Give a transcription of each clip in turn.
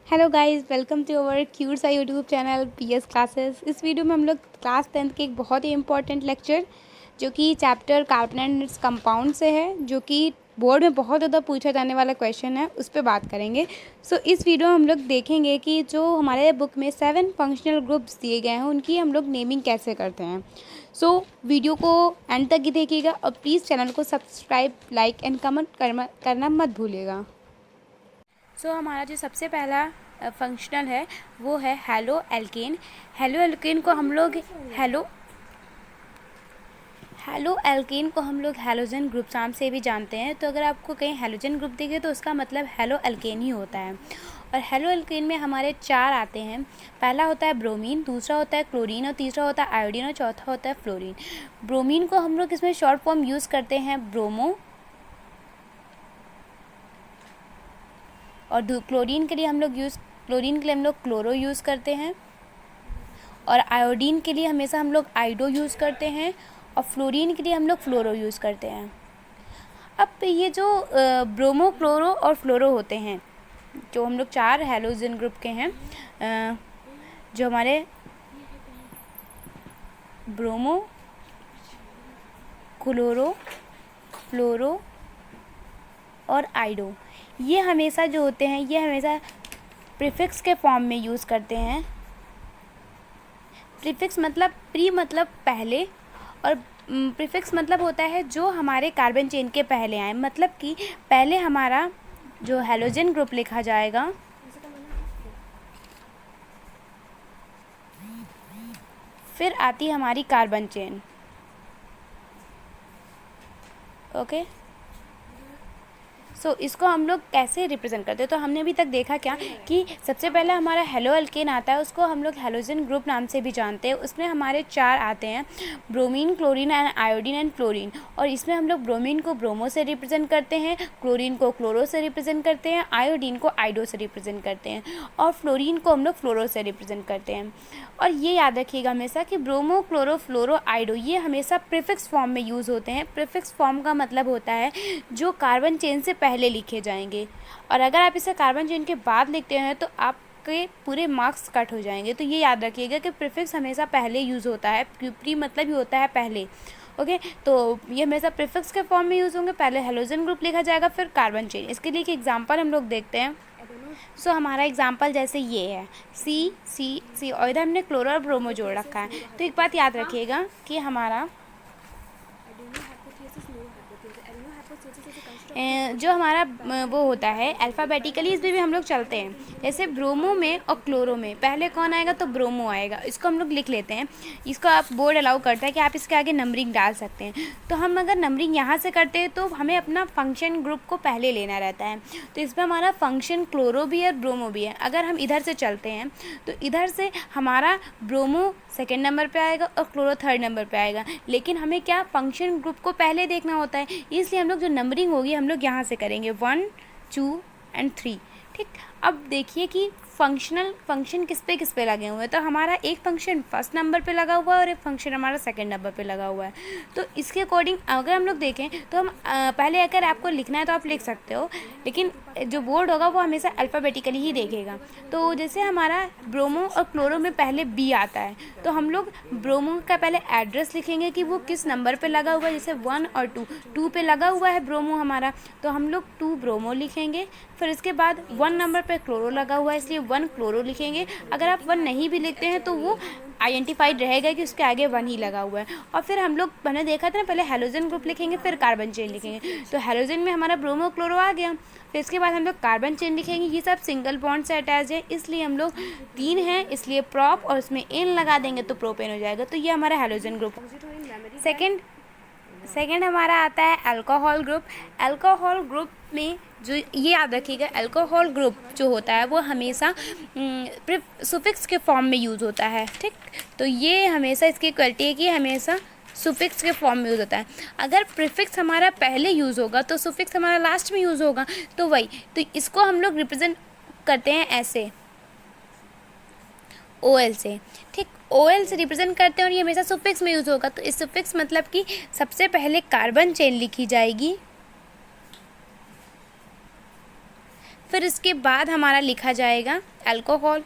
Hello guys, welcome to our cute सा YouTube channel PS classes. इस video में हम लोग क्लास 10th के एक बहुत ही इंपॉर्टेंट लेक्चर जो कि chapter carbon and its compound से है, जो कि बोर्ड में बहुत ज़्यादा पूछा जाने वाला क्वेश्चन है, उस पर बात करेंगे। सो इस वीडियो में हम लोग देखेंगे कि जो हमारे बुक में 7 फंक्शनल ग्रुप्स दिए गए हैं उनकी हम लोग नेमिंग कैसे करते हैं। सो वीडियो को एंड तक ही देखिएगा और प्लीज़ चैनल को सब्सक्राइब, लाइक एंड कमेंट करना मत भूलिएगा। हमारा जो सबसे पहला फंक्शनल है वो है हेलो एल्केन। हेलो एल्केन को हम लोग हेलोजन ग्रुप नाम से भी जानते हैं। तो अगर आपको कहीं हेलोजन ग्रुप दिखे तो उसका मतलब हेलो एल्केन ही होता है। और हेलो एल्केन में हमारे 4 आते हैं। पहला होता है ब्रोमीन, दूसरा होता है क्लोरीन और तीसरा होता है आयोडीन और चौथा होता है फ्लोरीन। ब्रोमीन को हम लोग इसमें शॉर्ट फॉर्म यूज़ करते हैं ब्रोमो, और क्लोरीन के लिए हम लोग क्लोरो यूज़ करते हैं, और आयोडीन के लिए हमेशा हम लोग आइडो यूज़ करते हैं, और फ्लोरीन के लिए हम लोग फ्लोरो यूज़ करते हैं। अब ये जो ब्रोमो, क्लोरो और फ्लोरो होते हैं, जो हम लोग 4 हेलोजन ग्रुप के हैं, जो हमारे ब्रोमो, क्लोरो, फ्लोरो और आइडो, ये हमेशा जो होते हैं ये हमेशा प्रीफिक्स के फॉर्म में यूज़ करते हैं। प्रीफिक्स मतलब प्री मतलब पहले, और प्रीफिक्स मतलब होता है जो हमारे कार्बन चेन के पहले आए। मतलब कि पहले हमारा जो हेलोजन ग्रुप लिखा जाएगा, फिर आती हमारी कार्बन चेन। ओके, इसको हम लोग कैसे रिप्रेजेंट करते हैं। तो हमने अभी तक देखा क्या कि सबसे पहले हमारा हेलो एल्केन आता है, उसको हम लोग हेलोजन ग्रुप नाम से भी जानते हैं। उसमें हमारे 4 आते हैं, bromine, chlorine and iodine and fluorine. और इसमें हम लोग ब्रोमीन को ब्रोमो से रिप्रेजेंट करते हैं, क्लोरीन को क्लोरो से रिप्रेजेंट करते हैं, आयोडीन को आइडो से रिप्रेजेंट करते हैं, और फ्लोरीन को हम लोग फ्लोरो से रिप्रेजेंट करते हैं। और ये याद रखिएगा हमेशा कि ब्रोमो, क्लोरो, फ्लोरो, आइडो ये हमेशा प्रीफिक्स फॉर्म में यूज़ होते हैं। प्रीफिक्स फॉर्म का मतलब होता है जो कार्बन चेन से पहले लिखे जाएंगे, और अगर आप इसे कार्बन चेन के बाद लिखते हैं तो आपके पूरे मार्क्स कट हो जाएंगे। तो ये याद रखिएगा कि प्रीफिक्स हमेशा पहले यूज़ होता है। प्री मतलब ही होता है पहले। ओके, तो ये हमेशा प्रीफिक्स के फॉर्म में यूज़ होंगे। पहले हेलोजन ग्रुप लिखा जाएगा, फिर कार्बन चेन। इसके लिए एक एग्जाम्पल हम लोग देखते हैं। हमारा एग्जाम्पल जैसे ये है सी सी सी, और इधर हमने क्लोरो और ब्रोमो जोड़ रखा है। तो एक बात याद रखिएगा कि हमारा जो हमारा वो होता है अल्फ़ाबेटिकली, इसमें भी हम लोग चलते हैं। जैसे ब्रोमो में और क्लोरो में पहले कौन आएगा, तो ब्रोमो आएगा। इसको हम लोग लिख लेते हैं। इसको आप बोर्ड अलाउ करता है कि आप इसके आगे नंबरिंग डाल सकते हैं। तो हम अगर नंबरिंग यहाँ से करते हैं तो हमें अपना फंक्शन ग्रुप को पहले लेना रहता है। तो इसमें हमारा फंक्शन क्लोरो भी है, ब्रोमो भी है। अगर हम इधर से चलते हैं तो इधर से हमारा ब्रोमो सेकेंड नंबर पे आएगा और क्लोरो थर्ड नंबर पे आएगा। लेकिन हमें क्या फंक्शन ग्रुप को पहले देखना होता है, इसलिए हम लोग जो नंबरिंग होगी हम लोग यहाँ से करेंगे 1 2 एंड 3। ठीक, अब देखिए कि फंक्शन किस पे लगे हुए हैं। तो हमारा एक फंक्शन फर्स्ट नंबर पे लगा हुआ है और एक फंक्शन हमारा सेकंड नंबर पे लगा हुआ है। तो इसके अकॉर्डिंग अगर हम लोग देखें तो हम पहले अगर आपको लिखना है तो आप लिख सकते हो, लेकिन जो बोर्ड होगा वो हमेशा अल्फ़ाबेटिकली ही देखेगा। तो जैसे हमारा ब्रोमो और क्लोरो में पहले बी आता है, तो हम लोग ब्रोमो का पहले एड्रेस लिखेंगे कि वो किस नंबर पे लगा हुआ है। जैसे 1 और 2 पे लगा हुआ है ब्रोमो हमारा, तो हम लोग 2 ब्रोमो लिखेंगे। फिर इसके बाद 1 नंबर पे क्लोरो लगा हुआ है, इसलिए 1 क्लोरो लिखेंगे। अगर आप 1 नहीं भी लिखते हैं तो वो आइडेंटिफाइड रहेगा कि उसके आगे 1 ही लगा हुआ है। और फिर हम लोग मैंने देखा था ना, पहले हेलोजन ग्रुप लिखेंगे फिर कार्बन चेन लिखेंगे। तो हेलोजन में हमारा ब्रोमो क्लोरो आ गया, फिर इसके बाद हम लोग कार्बन चेन लिखेंगे। ये सब सिंगल बॉन्ड से अटैच है, इसलिए हम लोग 3 हैं, इसलिए प्रॉप और उसमें एन लगा देंगे तो प्रोपेन हो जाएगा। तो ये हमारा हेलोजन ग्रुप। सेकेंड हमारा आता है अल्कोहल ग्रुप। अल्कोहल ग्रुप में जो ये याद रखिएगा, अल्कोहल ग्रुप जो होता है वो हमेशा सुफिक्स के फॉर्म में यूज़ होता है। ठीक, तो ये हमेशा इसकी क्वालिटी है कि हमेशा सुफिक्स के फॉर्म में यूज़ होता है। अगर प्रीफिक्स हमारा पहले यूज़ होगा तो सुफिक्स हमारा लास्ट में यूज़ होगा। तो वही, तो इसको हम लोग रिप्रेजेंट करते हैं ऐसे OL से। ठीक, OL से रिप्रेजेंट करते हैं और ये हमेशा सुफिक्स में यूज़ होगा। तो इस सुफिक्स मतलब कि सबसे पहले कार्बन चेन लिखी जाएगी, फिर इसके बाद हमारा लिखा जाएगा अल्कोहल।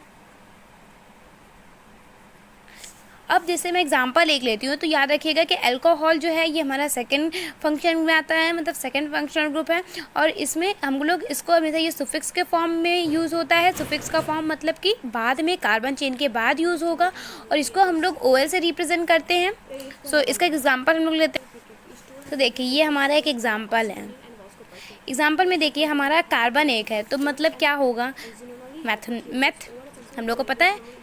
अब जैसे मैं एग्जांपल एक लेती हूँ तो याद रखिएगा कि अल्कोहल जो है ये हमारा सेकंड फंक्शन में आता है, मतलब सेकंड फंक्शनल ग्रुप है, और इसमें हम लोग इसको हमेशा ये सुफिक्स के फॉर्म में यूज़ होता है। सुफिक्स का फॉर्म मतलब कि बाद में कार्बन चेन के बाद यूज़ होगा, और इसको हम लोग OL से रिप्रेजेंट करते हैं। सो इसका एग्जाम्पल हम लोग लेते हैं। तो देखिए ये हमारा एक एग्जाम्पल है। एग्जाम्पल में देखिए हमारा कार्बन एक है, तो मतलब क्या होगा, मेथ हम लोग को पता है।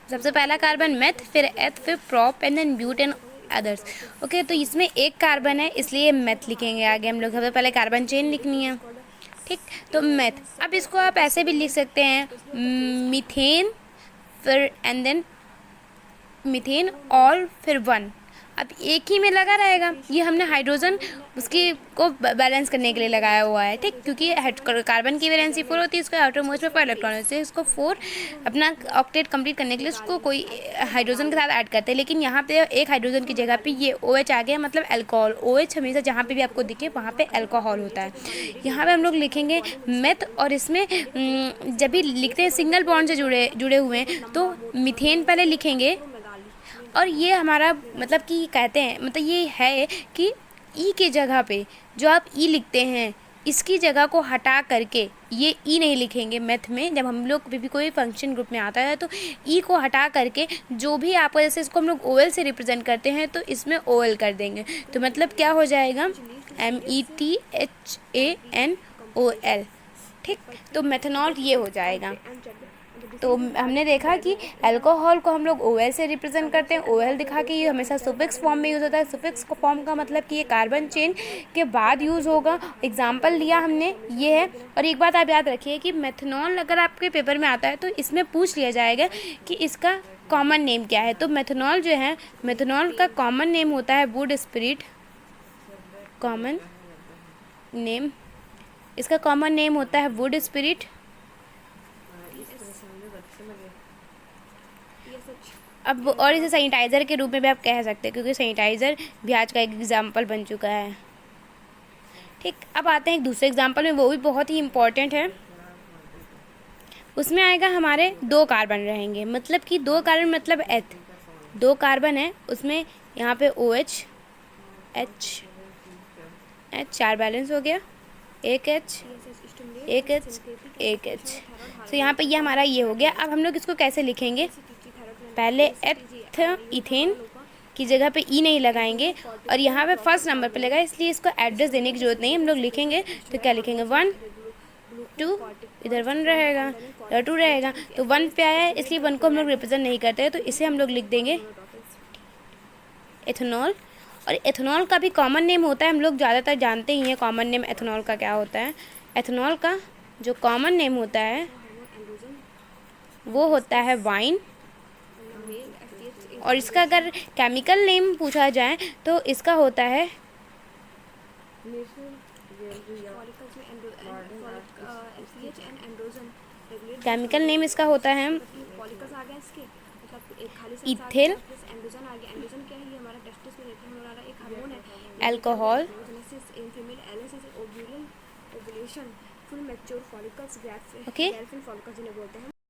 सबसे पहला कार्बन मेथ, फिर एथ, फिर prop and then but and others. Okay, तो इसमें एक कार्बन है इसलिए मेथ लिखेंगे। आगे हम लोग सबसे पहले कार्बन चेन लिखनी है, ठीक, तो मेथ। अब इसको आप ऐसे भी लिख सकते हैं, मीथेन, फिर एंड देन मीथेन और फिर 1। अब एक ही में लगा रहेगा, ये हमने हाइड्रोजन उसकी को बैलेंस करने के लिए लगाया हुआ है, ठीक, क्योंकि कार्बन की वैलेंसी 4 होती है, इसको आउटर मोस्ट में 4 इलेक्ट्रॉन होते हैं, इसको 4 अपना ऑक्टेट कंप्लीट करने के लिए उसको कोई हाइड्रोजन के साथ ऐड करते हैं। लेकिन यहाँ पे एक हाइड्रोजन की जगह पे ये OH आ गया, मतलब अल्कोहल। OH हमेशा जहाँ पे भी आपको दिखे वहाँ पे अल्कोहल होता है। यहाँ पे हम लोग लिखेंगे मेथ, और इसमें जब भी लिखते हैं सिंगल बॉन्ड से जुड़े हुए हैं तो मीथेन पहले लिखेंगे, और ये हमारा मतलब कि कहते हैं, मतलब ये है कि ई के जगह पे जो आप ई लिखते हैं इसकी जगह को हटा करके ये ई नहीं लिखेंगे मेथ में। जब हम लोग भी कोई फंक्शन ग्रुप में आता है तो ई को हटा करके जो भी आपको, जैसे इसको हम लोग OL से रिप्रेजेंट करते हैं तो इसमें OL कर देंगे, तो मतलब क्या हो जाएगा, METHANOL, ठीक, तो मेथनॉल ये हो जाएगा। तो हमने देखा कि अल्कोहल को हम लोग OL से रिप्रेजेंट करते हैं, OL दिखा के ये हमेशा सुफिक्स फॉर्म में यूज़ होता है। सुफिक्स का फॉर्म का मतलब कि ये कार्बन चेन के बाद यूज़ होगा। एग्जाम्पल लिया हमने, ये है। और एक बात आप याद रखिए कि मेथनॉल अगर आपके पेपर में आता है तो इसमें पूछ लिया जाएगा कि इसका कॉमन नेम क्या है। तो मेथनॉल जो है, मेथनॉल का कॉमन नेम होता है वुड स्पिरिट। कॉमन नेम, इसका कॉमन नेम होता है वुड स्पिरिट। अब और इसे सैनिटाइज़र के रूप में भी आप कह सकते हैं, क्योंकि सैनिटाइज़र भी आज का एक एग्जाम्पल बन चुका है, ठीक। अब आते हैं एक दूसरे एग्जाम्पल में, वो भी बहुत ही इम्पॉर्टेंट है। उसमें आएगा हमारे 2 कार्बन रहेंगे, मतलब कि 2 कार्बन मतलब एथ, 2 कार्बन है उसमें, यहाँ पे OH, H 4 बैलेंस हो गया, एक H, एक H। तो यहाँ पे ये हमारा ये हो गया। अब हम लोग इसको कैसे लिखेंगे, पहले एथ इथेन की जगह पे ई नहीं लगाएंगे, और यहाँ पे फर्स्ट नंबर पे लगा, इसलिए इसको एड्रेस देने की जरूरत नहीं। हम लोग लिखेंगे तो क्या लिखेंगे, 1 2, इधर 1 रहेगा, इधर 2 रहेगा, तो 1 पे आया है इसलिए 1 को हम लोग रिप्रेजेंट नहीं करते हैं, तो इसे हम लोग लिख देंगे एथेनॉल। और एथेनॉल का भी कॉमन नेम होता है, हम लोग ज़्यादातर जानते ही हैं कॉमन नेम एथेनॉल का क्या होता है। एथेनॉल का जो कॉमन नेम होता है वो होता है वाइन, और इसका अगर केमिकल नेम पूछा जाए तो इसका होता है केमिकल नेम, इसका होता है इथिल अल्कोहल। ओके,